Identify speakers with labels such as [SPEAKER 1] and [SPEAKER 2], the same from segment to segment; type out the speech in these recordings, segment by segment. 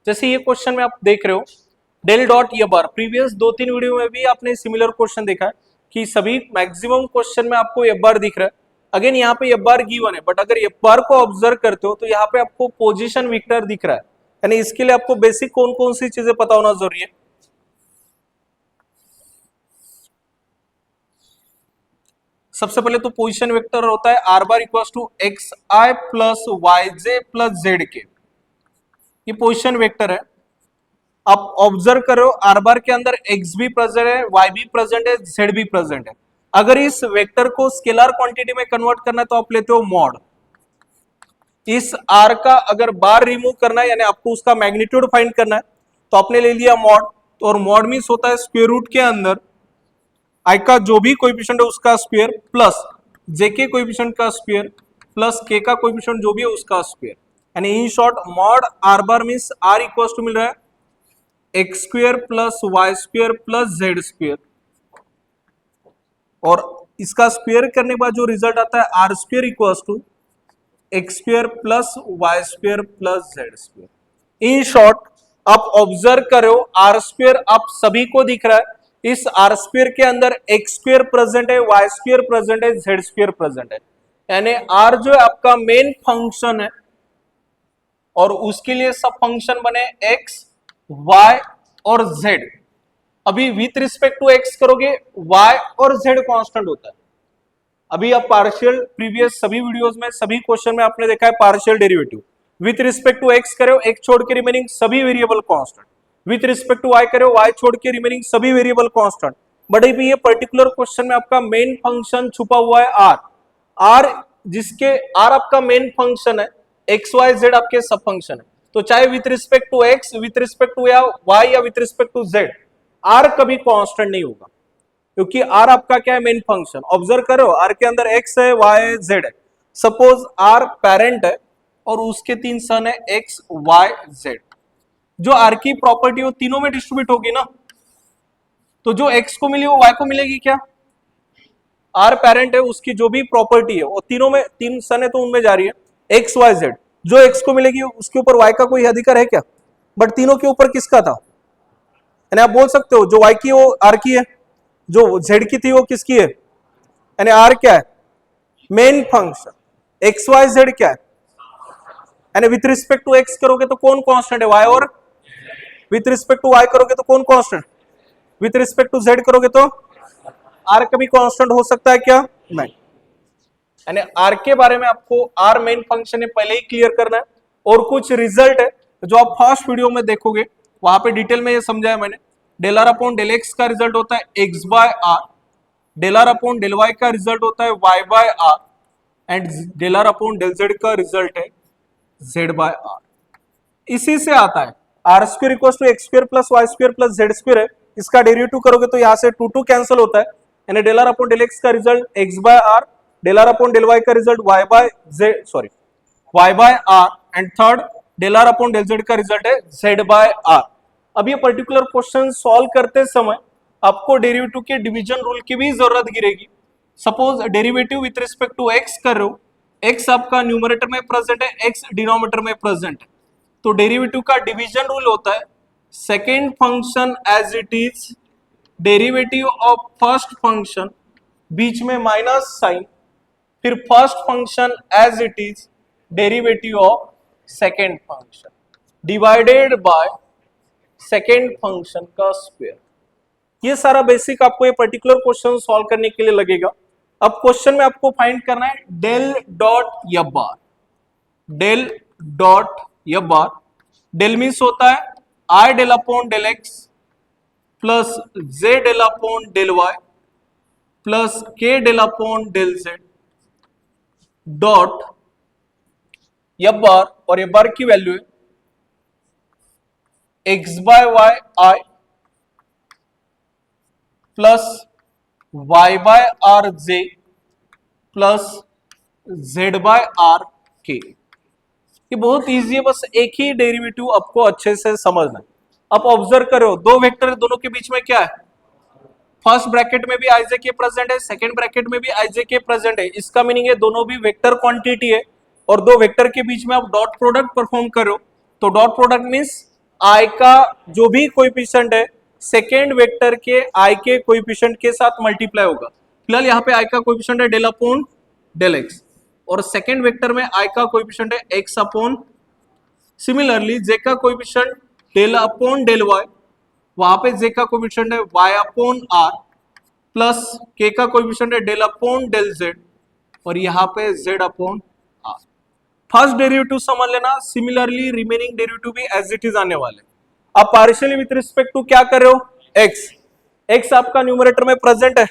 [SPEAKER 1] जैसे ये क्वेश्चन में आप देख रहे हो डेल डॉट ये बार, प्रीवियस 2-3 वीडियो में भी आपने सिमिलर क्वेश्चन देखा है कि सभी मैक्सिमम क्वेश्चन में आपको ये बार दिख रहा है। अगेन यहाँ पे ये बार गिवन है, बट अगर ये बार को ऑब्जर्व करते हो तो यहाँ पे आपको पोजीशन वेक्टर दिख रहा है, यानी इसके लिए आपको बेसिक कौन कौन सी चीजें पता होना जरूरी है। सबसे पहले तो पोजीशन वेक्टर होता है r bar equal to x i plus y j plus z के, ये पोजीशन वेक्टर है। आप ऑब्जर्व करो आर बार के अंदर एक्स भी प्रेजेंट है, वाई भी प्रेजेंट है, जेड भी प्रेजेंट है। अगर इस वेक्टर को स्केलर क्वांटिटी में कन्वर्ट करना है तो आप लेते हो मॉड। इस आर का अगर बार रिमूव करना है यानी आपको उसका मैग्नीट्यूड फाइंड करना है तो आपने ले लिया मॉड, और मॉड मीन्स होता है स्क्वायर रूट के अंदर आई का जो भी कोएफिशिएंट है उसका स्क्वायर प्लस जे के कोएफिशिएंट का स्क्वायर प्लस के का कोएफिशिएंट जो भी है उसका स्क्वायर, यानी in short mod r bar means r equals to मिल रहा है x square plus y square plus z square, और इसका स्क्वायर करने के बाद जो रिजल्ट आता है r square equals to x square plus y square plus z square. In short आप ऑब्जर्व करो आर स्क्वायर आप सभी को दिख रहा है, इस आर स्क्वायर के अंदर एक्स स्क्वायर प्रेजेंट है, वाई स्क्वायर प्रेजेंट है, जेड स्क्वायर प्रेजेंट है, यानी आर जो है आपका मेन फंक्शन है और उसके लिए सब फंक्शन बने एक्स वाई और जेड। अभी विथ रिस्पेक्ट टू एक्स करोगे वाई और जेड कांस्टेंट होता है। अभी आप पार्शियल प्रीवियस सभी वीडियोस में सभी क्वेश्चन में आपने देखा है partial derivative with respect to x करो एक्स छोड़ के रिमेनिंग सभी variable constant, with respect to y करो वाई छोड़ के रिमेनिंग सभी वेरिएबल कांस्टेंट। बट अभी ये पर्टिकुलर क्वेश्चन में आपका मेन फंक्शन छुपा हुआ है आर, आर जिसके आर आपका मेन फंक्शन है, एक्स वाई जेड आपके सब फंक्शन है, तो चाहे with respect to x with respect to या वाई या with respect to z r कभी कांस्टेंट नहीं होगा, क्योंकि आर आपका क्या है मेन फंक्शन। ऑब्जर्व करो आर के अंदर एक्स है वाई है जेड है, सपोज आर पेरेंट है और उसके 3 सन है एक्स वाई जेड, जो आर की प्रॉपर्टी वो तीनों में डिस्ट्रीब्यूट होगी ना, तो जो एक्स को मिली वो वाई को मिलेगी क्या। आर पेरेंट है उसकी जो भी प्रॉपर्टी है वो तीनों में 3 सन है तो उनमें जा रही है एक्स वाई जेड, जो एक्स को मिलेगी उसके ऊपर वाई का कोई अधिकार है क्या, बट तीनों के ऊपर किसका था, यानी आप बोल सकते हो जो वाई की वो आर की है, जो जेड की थी वो किसकी है, यानी आर क्या है main function, x y z क्या है, यानी विथ रिस्पेक्ट टू एक्स करोगे तो कौन कांस्टेंट है वाई, और विथ रिस्पेक्ट टू वाई करोगे तो कौन constant, with respect to z करोगे तो आर कभी कांस्टेंट हो सकता है क्या, नहीं। यानी आर के बारे में आपको आर मेन फंक्शन है पहले ही क्लियर करना है, और कुछ रिजल्ट है जो आप फर्स्ट वीडियो में देखोगे वहां पे डिटेल में ये समझाया मैंने। Del r upon del x का रिजल्ट होता है x by r, del r upon del y का रिजल्ट होता है y by r, and del r upon del z का रिजल्ट है जेड बाय आर। इसी से आता है r square equal to x square plus y square plus z square है, इसका डेरिवेटिव करोगे तो यहाँ से 2 कैंसिल होता है, यानी del r upon del x का result x by r, del r upon del y का result y by z sorry y by r, and third del r upon del z का रिजल्ट है z by r. अब ये particular question solve करते समय आपको derivative के division rule की भी जरूरत गिरेगी। Suppose derivative with respect to x कर रहे हो, एक्स आपका न्यूमरेटर में प्रेजेंट है, एक्स डिनोमिनेटर में प्रेजेंट है, तो डेरिवेटिव का डिवीजन रूल होता है second function as it is derivative of first function, बीच में माइनस साइन, फिर first function as it is derivative of second function divided by second function का स्क्वायर। ये सारा बेसिक आपको ये पर्टिकुलर क्वेश्चन सॉल्व करने के लिए लगेगा। अब क्वेश्चन में आपको फाइंड करना है del dot f bar, del dot f bar, del means होता है i del upon del x plus j del upon del y plus k del upon del z dot f bar, और f bar की value है x by y i plus y by r j plus z by r k. ये बहुत easy है, बस एक ही derivative आपको अच्छे से समझना है। आप ऑब्जर्व करो दो वेक्टर दोनों के बीच में क्या है, फर्स्ट ब्रैकेट में भी आईजे के प्रेजेंट है, सेकंड ब्रैकेट में भी आईजे के प्रेजेंट है, इसका मीनिंग है दोनों भी वेक्टर क्वांटिटी है, और दो वेक्टर के बीच में आप डॉट प्रोडक्ट परफॉर्म करो तो डॉट प्रोडक्ट मींस आई का जो भी कोएफिशिएंट है सेकेंड वेक्टर के आई के कोएफिशिएंट के साथ मल्टीप्लाई होगा। फिलहाल यहाँ पे आई का कोएफिशिएंट है डेल अपॉन डेल एक्स और सेकेंड वेक्टर में आई का कोएफिशिएंट है एक्स अपॉन, सिमिलरली जे का coefficient del upon del y, वहां पे जे का कोएफिशिएंट है वाई अपॉन आर प्लस के का कोएफिशिएंट है डेल अपॉन डेल जेड और यहाँ पे z upon r. First derivative समझ लेना, सिमिलरली रिमेनिंग डेरिवेटिव भी एज इट इज आने वाले। अब पार्शियली विथ रिस्पेक्ट टू क्या कर रहे हो, एक्स, एक्स आपका न्यूमरेटर में प्रेजेंट है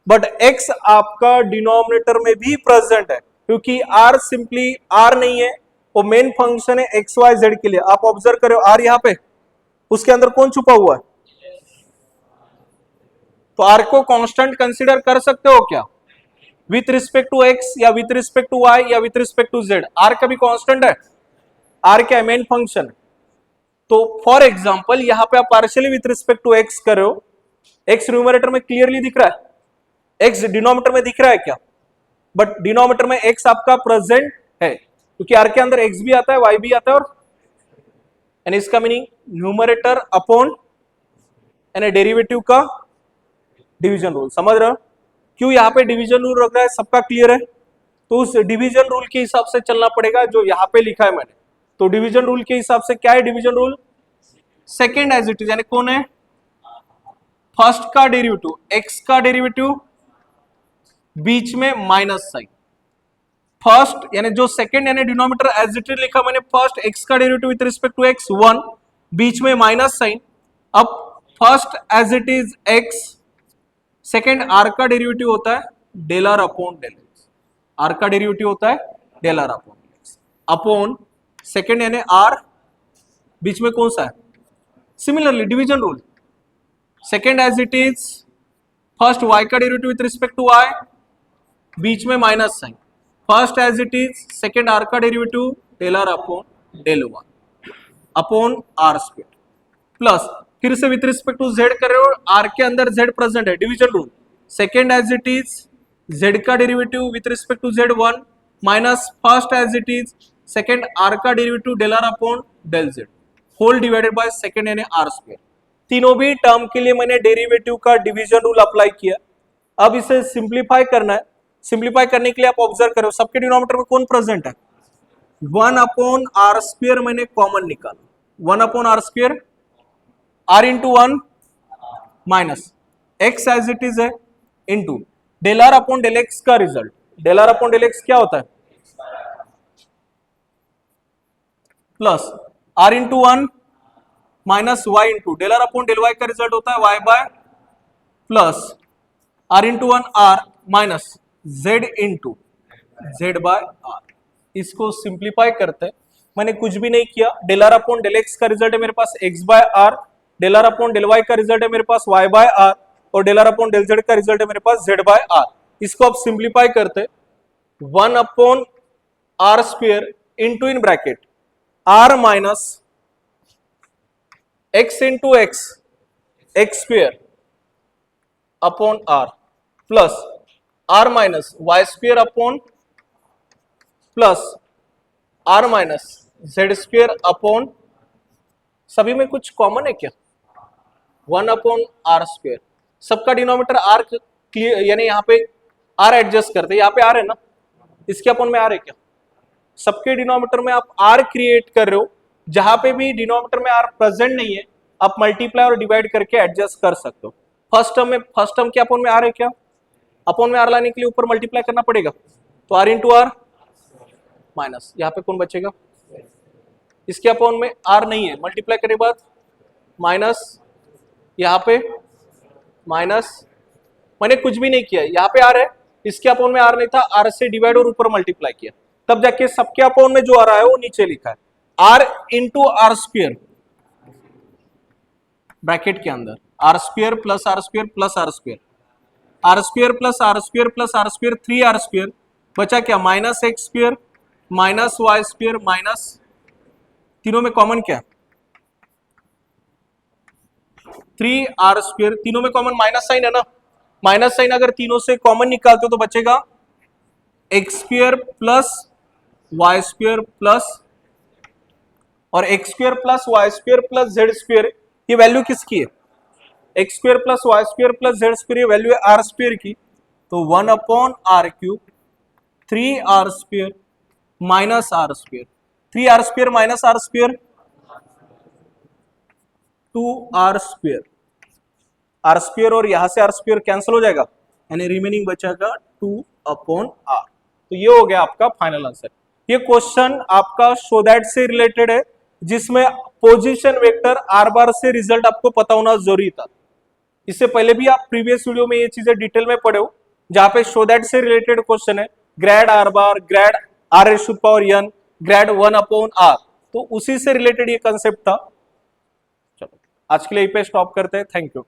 [SPEAKER 1] बट एक्स आपका डिनोमिनेटर में भी प्रेजेंट है क्योंकि आर सिंपली आर नहीं है, वो मेन फंक्शन है एक्स वाई जेड के लिए। आप ऑब्जर्व करो आर यहाँ पे, उसके अंदर कौन छुपा हुआ है, तो आर को कांस्टेंट कंसीडर कर सकते हो क्या विथ रिस्पेक्ट टू एक्स या विथ रिस्पेक्ट टू वाई या with respect to z. R कभी कांस्टेंट है, आर क्या मेन फंक्शन है। तो फॉर एग्जांपल यहां पे आप partially with respect to x कर रहे हो, एक्स न्यूमरेटर में क्लियरली दिख रहा है, एक्स डिनोमिनेटर में दिख रहा है क्या, बट डिनोमिनेटर में एक्स आपका प्रेजेंट है क्योंकि आर के अंदर एक्स भी आता है वाई भी आता है और यानी इसका मीनिंग न्यूमरेटर अपॉन यानी डेरिवेटिव का डिवीजन रूल। समझ रहे हो क्यों यहाँ पे डिवीजन रूल रख रहा है, सबका क्लियर है। तो उस डिवीजन रूल के हिसाब से चलना पड़ेगा जो यहाँ पे लिखा है मैंने। तो डिवीजन रूल के हिसाब से क्या है division rule, second as it is यानी कौन है, फर्स्ट का डेरिवेटिव एक्स का डेरिवेटिव बीच में माइनस साइन, फर्स्ट यानी जो सेकेंड यानी डिनोमिनेटर एज इट इज लिखा मैंने, फर्स्ट एक्स का derivative with respect to x 1 बीच में माइनस साइन। अब first as it is x, second r का डेरिवेटिव होता है del r upon del x, r का डेरिवेटिव होता है del r upon del x upon second यानी आर बीच में कौन सा है, similarly division rule, second as it is first y का derivative with respect to y बीच में minus sign, first as it is second r का derivative del r upon del y upon r square plus फिर से with respect to Z कर रहे हो, r के अंदर जेड प्रेजेंट है, division rule, second as it is z का derivative with respect to z 1 minus first as it is second r का derivative del r upon del z whole divided by second यानी r square. तीनों भी term के लिए मैंने derivative का division rule apply किया। अब इसे सिंप्लीफाई करना है, सिंप्लीफाई करने के लिए आप ऑब्जर्व करो सबके डिनोमिनेटर में कौन प्रेजेंट है, 1 अपॉन आर स्क्वायर मैंने कॉमन निकाला, 1 upon r square r into 1 minus x as it is है into del r upon del x का result, del r upon del x क्या होता है plus r into 1 minus y into del r upon del y का result होता है y by plus r into 1 r minus z into z by r. इसको simplify करते हैं, मैंने कुछ भी नहीं किया, del r upon del x का रिजल्ट है मेरे पास x by r, del r upon del y का रिजल्ट है मेरे पास वाई बाय आर और del r upon del z का रिजल्ट है मेरे पास जेड बाय आर। इसको आप सिंप्लीफाई करते 1 upon r square into in bracket r minus x into x x square upon r plus r minus y square upon plus r minus z square upon, सभी में कुछ common है क्या, 1 upon r square, सबका denominator r यानी यहाँ पे are adjust करते, यहाँ पे आर है ना, इसके अपॉन में आर है क्या, सबके डिनोमिनेटर में आप आर क्रिएट कर रहे हो, जहां पे भी डिनोमिनेटर में आर प्रेजेंट नहीं है आप मल्टीप्लाई और डिवाइड करके एडजस्ट कर सकते हो। फर्स्ट टर्म के अपॉन में आर है क्या, अपॉन में आर लाने के लिए ऊपर मल्टीप्लाई करना पड़ेगा, तो आर इंटू आर माइनस यहाँ पे कौन बचेगा, इसके अपॉन में आर नहीं है, मल्टीप्लाई करने के बाद माइनस यहाँ पे माइनस, मैंने कुछ भी नहीं किया, यहाँ पे आर है, इसके अपॉन में आर नहीं था, आर से डिवाइड और ऊपर मल्टीप्लाई किया, तब जाके सबके अपॉन में जो आ रहा है वो नीचे लिखा है r into r square bracket के अंदर r square plus r square plus r square, r square plus r square plus r square 3 r square, बचा क्या minus x square minus y square minus, तीनों में कॉमन क्या 3 r square, तीनों में common minus sign है ना, minus sign अगर तीनों से कॉमन निकालते हो तो बचेगा x square plus y square plus और x square plus y square plus z square, ये वैल्यू किसकी है? X square plus y square plus z square, ये वैल्यू है आर स्क्वेयर की। तो 1/r³ 3r² minus r square, 3r² minus r square 2r², r square और यहां से आर स्क्वेयर कैंसिल हो जाएगा, यानी रिमेनिंग बचेगा 2/r। तो ये हो गया आपका फाइनल आंसर। ये क्वेश्चन आपका शो दैट से रिलेटेड है, जिसमें पोजीशन वेक्टर आर बार से रिजल्ट आपको पता होना जरूरी था। इससे पहले भी आप प्रीवियस वीडियो में ये चीजें डिटेल में पढ़े हो, जहां पे शो दैट से रिलेटेड क्वेश्चन है, grade are bar, grade r⁴n, grade 1/r, तो उसी से रिलेटेड ये कंसेप्ट था। चलो आज के लिए यहीं पे स्टॉप करते हैं, थैंक यू।